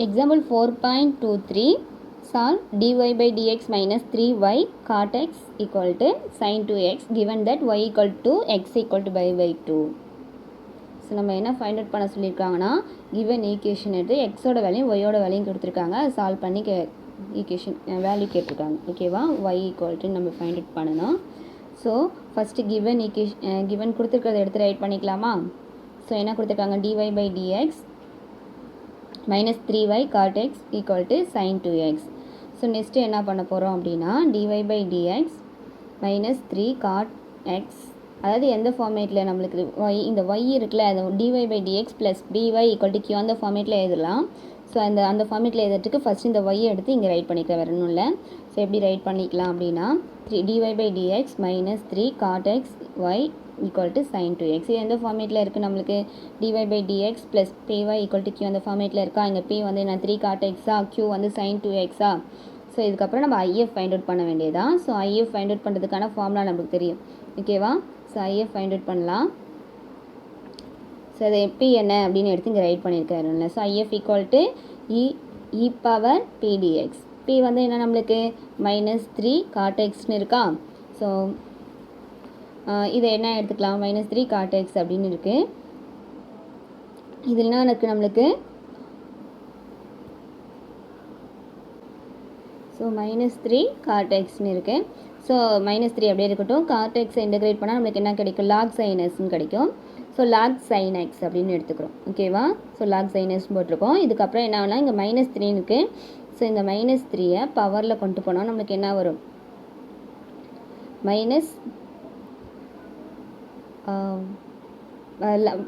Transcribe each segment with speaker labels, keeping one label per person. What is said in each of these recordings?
Speaker 1: Example 4.23 solve dy by dx minus 3y cot x equal to sin 2x given that y equal to x equal to by 2. So நம்ம என்ன find out பண்ண சொல்லியிருக்காங்கன்னா given equation எடுத்து எக்ஸோட வேல்யூம் ஒய்யோட வேல்யூம் கொடுத்துருக்காங்க. அதை சால்வ் பண்ணி ஈக்குவேஷன் வேல்யூ கேட்டிருக்காங்க. ஓகேவா, y ஈக்குவல் டு நம்ம ஃபைண்ட் அவுட் பண்ணணும். So first given equation given கொடுத்துருக்கிறத எடுத்து ரைட் பண்ணிக்கலாமா. ஸோ என்ன கொடுத்துருக்காங்க, dy by dx minus 3y cot x equal to sin 2x. So next என்ன பண்ண போகிறோம் அப்படின்னா dy by dx minus 3 cot x, அதாவது எந்த ஃபார்மேட்டில் நம்மளுக்கு y இந்த y இருக்குல்ல, அது dy by dx plus by equal to q அந்த ஃபார்மேட்டில் எழுதலாம். ஸோ அந்த ஃபார்மேட்டில் எழுதுறதுக்கு ஃபஸ்ட் இந்த y எடுத்து இங்கே ரைட் பண்ணிக்க வேறு ஒன்றும் இல்லை. ஸோ எப்படி ரைட் பண்ணிக்கலாம் அப்படின்னா dy by dx minus 3 cot x y equal to sin 2x. இது எந்த ஃபார்மேட்டில் இருக்குது நம்மளுக்கு, dy by dx plus py equal to q அந்த ஃபார்மேட்டில் இருக்கா. இங்கே p வந்து என்ன 3 cot x-ஆ, q வந்து sin 2x-ஆ. ஸோ இதுக்கப்புறம் நம்ம IF ஃபைண்ட் அவுட் பண்ண வேண்டியதான். ஸோ IF ஃபைண்ட் அவுட் பண்ணுறதுக்கான ஃபார்முலா நம்மளுக்கு தெரியும். ஓகேவா, ஸோ IF ஃபைண்ட் அவுட் பண்ணலாம். ஸோ அது p என்ன அப்படின்னு எடுத்து இங்கே ரைட் பண்ணியிருக்காருல்ல. So IF equal to e power p dx. p வந்து என்ன நம்மளுக்கு மைனஸ் 3 cot xன்னு இருக்கா. ஸோ இதை என்ன எடுத்துக்கலாம், மைனஸ் 3 cot x அப்படின்னு இருக்குது. இதில் என்ன இருக்குது நம்மளுக்கு, ஸோ மைனஸ் 3 cot xன்னு இருக்குது. ஸோ மைனஸ் 3 அப்படியே இருக்கட்டும். cot x இன்டகிரேட் பண்ணால் நம்மளுக்கு என்ன கிடைக்கும், log sin xன்னு கிடைக்கும். ஸோ log sin x அப்படின்னு எடுத்துக்கிறோம். ஓகேவா, ஸோ log sin x போட்டிருக்கோம். இதுக்கப்புறம் என்ன ஆகலாம், இங்கே மைனஸ் 3 இருக்குது. ஸோ இந்த மைனஸ் 3-ஐ பவரில் கொண்டு போனால் நம்மளுக்கு என்ன வரும், மைனஸ்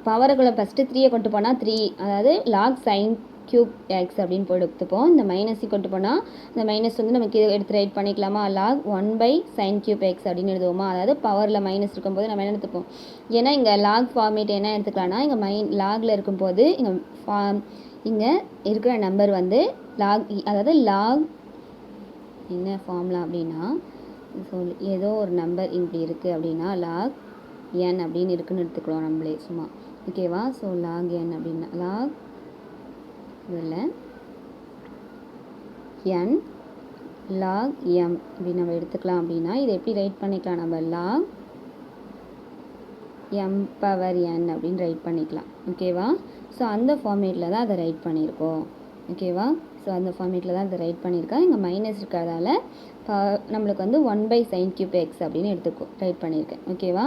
Speaker 1: பவருக்குள்ளே ஃபஸ்ட்டு 3-ஐ கொண்டு போனால் 3, அதாவது லாக் சைன் கியூப் எக்ஸ் அப்படின்னு போய் எடுத்துப்போம். இந்த மைனஸை கொண்டு போனால் இந்த மைனஸ் வந்து நமக்கு எடுத்து ரைட் பண்ணிக்கலாமா, log 1 by sine cube x அப்படின்னு எழுதுவோமா. அதாவது பவரில் மைனஸ் இருக்கும்போது நம்ம என்ன எடுத்துப்போம், ஏன்னா இங்கே லாக் ஃபார்மேட் என்ன எடுத்துக்கலாம்னா இங்கே லாகில் இருக்கும்போது இங்கே இருக்கிற நம்பர் வந்து லாக், அதாவது லாக் என்ன ஃபார்முலா அப்படின்னா, ஸோ ஏதோ ஒரு நம்பர் இப்படி இருக்குது அப்படின்னா லாக் n அப்படின்னு இருக்குன்னு எடுத்துக்கலாம் நம்மளே சும்மா. ஓகேவா, ஸோ log n அப்படின்னா லாக் இதில் n log m அப்படின்னு நம்ம எடுத்துக்கலாம். அப்படின்னா இதை எப்படி ரைட் பண்ணிக்கலாம், நம்ம log m பவர் n அப்படின்னு ரைட் பண்ணிக்கலாம். ஓகேவா, ஸோ அந்த ஃபார்மேட்டில் தான் அதை ரைட் பண்ணியிருக்கோம். ஓகேவா, ஸோ அந்த ஃபார்மேட்டில் தான் அதை ரைட் பண்ணியிருக்கேன். இங்கே மைனஸ் இருக்கிறதால நம்மளுக்கு வந்து 1 பை சைன் கியூப் எக்ஸ் அப்படின்னு எடுத்துக்கோ ரைட் பண்ணியிருக்கேன். ஓகேவா,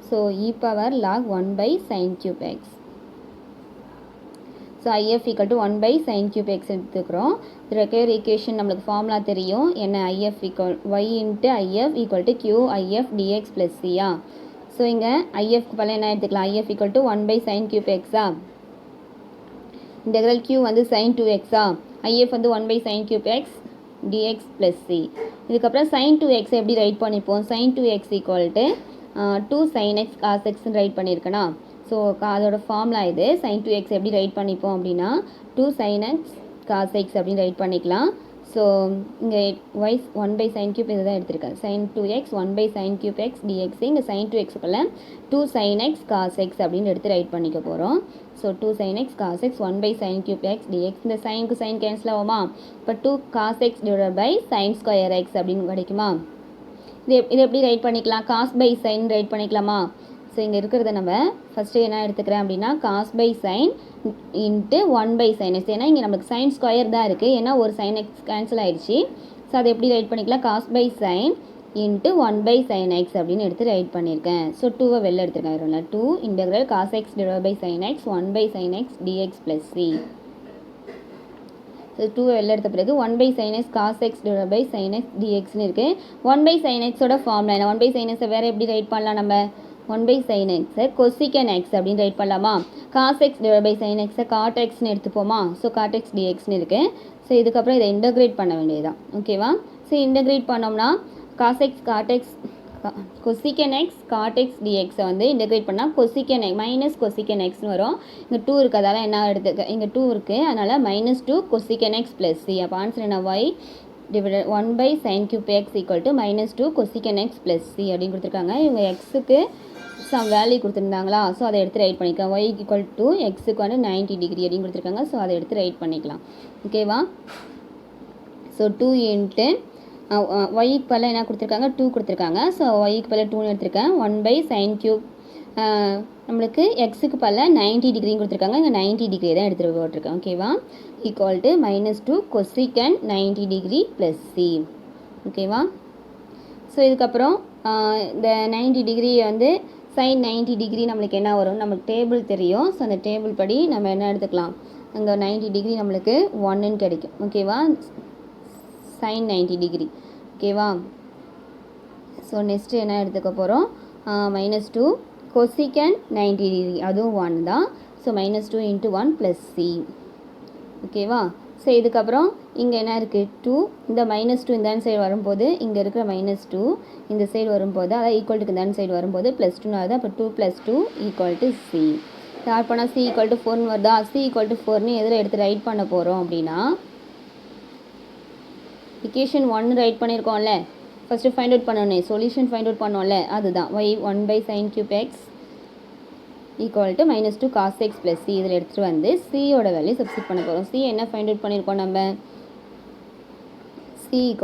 Speaker 1: so e power log 1 by sine cube x. So IF equal to 1 by sine cube x எடுத்துக்கிறோம். ரெக்கையர் ஈக்குவேஷன் நம்மளுக்கு ஃபார்முலா தெரியும் என்ன, IF equal y into IF equal to q IF dx plus சியா. So இங்கே IFக்கு பல என்ன எடுத்துக்கலாம், IF equal to 1 by sine cube எக்ஸா, இன்டெக்ரல் q வந்து சைன் 2xஆ, IF வந்து 1 by sine cube x dx plus C. இதுக்கப்புறம் சைன் 2x எப்படி ரைட் பண்ணிப்போம், sine 2x equal to 2 sin x cos xன்னு ரைட் பண்ணியிருக்கேனா. ஸோ அதோட ஃபார்முலா இது. சைன் 2x எப்படி ரைட் பண்ணிப்போம் அப்படின்னா 2 sin x cos x அப்படின்னு ரைட் பண்ணிக்கலாம். ஸோ இங்கே y 1 பை சைன் கியூப் இதை தான் எடுத்திருக்கேன், sine 2x 1 by sine cube x dx. இங்கே சைன் 2xக்குள்ள 2 sin x cos x அப்படின்னு எடுத்து ரைட் பண்ணிக்க போகிறோம். So 2 sin x cos x 1 by sine cube x dx. இந்த சைனுக்கு சைன் கேன்சல் ஆகுமா, இப்போ 2 cos x divide by sine square x அப்படின்னு கிடைக்குமா. இது எப்படி ரைட் பண்ணிக்கலாம், காஸ் பை சைன் ரைட் பண்ணிக்கலாமா. ஸோ இங்கே இருக்கிறத நம்ம ஃபஸ்ட்டு என்ன எடுத்துக்கிறேன் அப்படின்னா cos by sine into 1 by sine x. ஏன்னா இங்கே நமக்கு சைன் ஸ்கொயர் தான் இருக்குது, ஏன்னா ஒரு சைன் எக்ஸ் கேன்சல் ஆகிடுச்சு. ஸோ அதை எப்படி ரைட் பண்ணிக்கலாம், cos by sine into 1 by sine x அப்படின்னு எடுத்து ரைட் பண்ணியிருக்கேன். ஸோ 2-வை வெளில எடுத்துருக்கேன். 2 integral cos x divide by sine x 1 by sine x dx plus C. So 2-வை வெளில எடுத்த பிறகு 1 by sine x cos x divide by sine x டிஎக்ஸ்னு இருக்குது. 1 பை சைன் எக்ஸோட ஃபார்முலா என்ன, 1 பை சைன் எக்ஸை வேறு எப்படி ரைட் பண்ணலாம், நம்ம 1 பை சைன் எக்ஸை கொசிகன் எக்ஸ் அப்படின்னு ரைட் பண்ணலாமா. Cos x divide by sine எக்ஸை காட் எக்ஸ்னு எடுத்துப்போமா. ஸோ காட் எக்ஸ் டிஎக்ஸ்னு இருக்குது. ஸோ இதுக்கப்புறம் இதை இன்டகிரேட் பண்ண வேண்டியதுதான். ஓகேவா, ஸோ இன்டகிரேட் பண்ணோம்னா cos x cot x cosecant x cot x டிஎக்ஸை வந்து இன்டகிரேட் பண்ணால் கொசிகன் எக்ஸ் மைனஸ் கொசிகன் எக்ஸ்னு வரும். இங்கே 2 இருக்கிறதால என்ன எடுத்துக்க, இங்கே 2 இருக்குது, அதனால் minus 2 cosecant x plus c. அப்போ ஆன்சர் என்ன, y divide 1 by sine cube x equal to minus 2 cosecant x plus c அப்படின்னு கொடுத்துருக்காங்க. இவங்க எக்ஸுக்கு வேல்யூ கொடுத்துருந்தாங்களா, ஸோ அதை எடுத்து ரைட் பண்ணிக்கலாம். y ஈக்குவல் டு எக்ஸுக்கு வந்து 90 டிகிரி அப்படின்னு கொடுத்துருக்காங்க. ஸோ அதை எடுத்து ரைட் பண்ணிக்கலாம். ஓகேவா? ஸோ 2 இன்ட்டு ஒய்க்கு பதில் என்ன கொடுத்துருக்காங்க, 2 கொடுத்துருக்காங்க. ஸோ ஒய்க்கு பதில் 2ன்னு எடுத்திருக்கேன். 1/sin cube நம்மளுக்கு எக்ஸுக்கு பதில் 90 டிகிரின்னு கொடுத்துருக்காங்க. இங்கே 90 டிகிரி தான் எடுத்துகிட்டு போட்டிருக்கேன். ஓகேவா? Equal to -2 cosecant 90 degree plus C. ஓகேவா? ஸோ இதுக்கப்புறம் இந்த 90 டிகிரி வந்து sin 90 டிகிரி நம்மளுக்கு என்ன வரும், நமக்கு டேபிள் தெரியும். ஸோ அந்த டேபிள் படி நம்ம என்ன எடுத்துக்கலாம், அங்கே 90 டிகிரி நம்மளுக்கு 1ன்னு கிடைக்கும். ஓகேவா? sin 90 degree. ஓகேவா? ஸோ நெக்ஸ்ட்டு என்ன எடுத்துக்க போகிறோம், -2 cosecant 90 டிகிரி, அதுவும் 1 தான். So -2 into 1 plus C. ஓகேவா? ஸோ இதுக்கப்புறம் இங்கே என்ன இருக்குது, 2, இந்த -2 இந்த சைடு வரும்போது இங்கே இருக்கிற -2 இந்த சைடு வரும்போது, அதாவது ஈக்குவல்ட்டுக்கு இந்த சைடு வரும்போது +2 ஆகுது. அப்போ 2 + 2 = C. ஆட் பண்ணால் C = 4ன்னு வருதா. C = 4ன்னு எதில் எடுத்து ரைட் பண்ண போகிறோம் அப்படின்னா, equation 1 ரைட் பண்ணியிருக்கோம்ல, ஃபஸ்ட்டு ஃபைண்ட் அவுட் பண்ணணும், சொல்யூஷன் ஃபைண்ட் அவுட் பண்ணோம்ல, அதுதான் y 1/sin cube x equal to -2 cos x plus c. இதில் எடுத்துகிட்டு வந்து சியோட வேல்யூ சப்ஸ்டிட் பண்ண போகிறோம். சி என்ன ஃபைண்ட் அவுட் பண்ணியிருக்கோம், நம்ம c =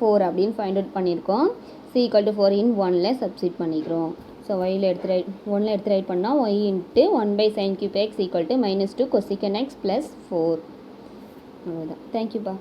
Speaker 1: 4 அப்படின்னு ஃபைண்ட் அவுட் பண்ணியிருக்கோம். c = 4 இன் 1ல் சப்ஸ்டிட் பண்ணிக்கிறோம். ஸோ ஒயில் எடுத்து ரைட் 1ல் எடுத்து ரைட் பண்ணால் y into 1/sin cube x = -2 cosecant x plus 4. அவ்வளோதான். தேங்க்யூப்பா.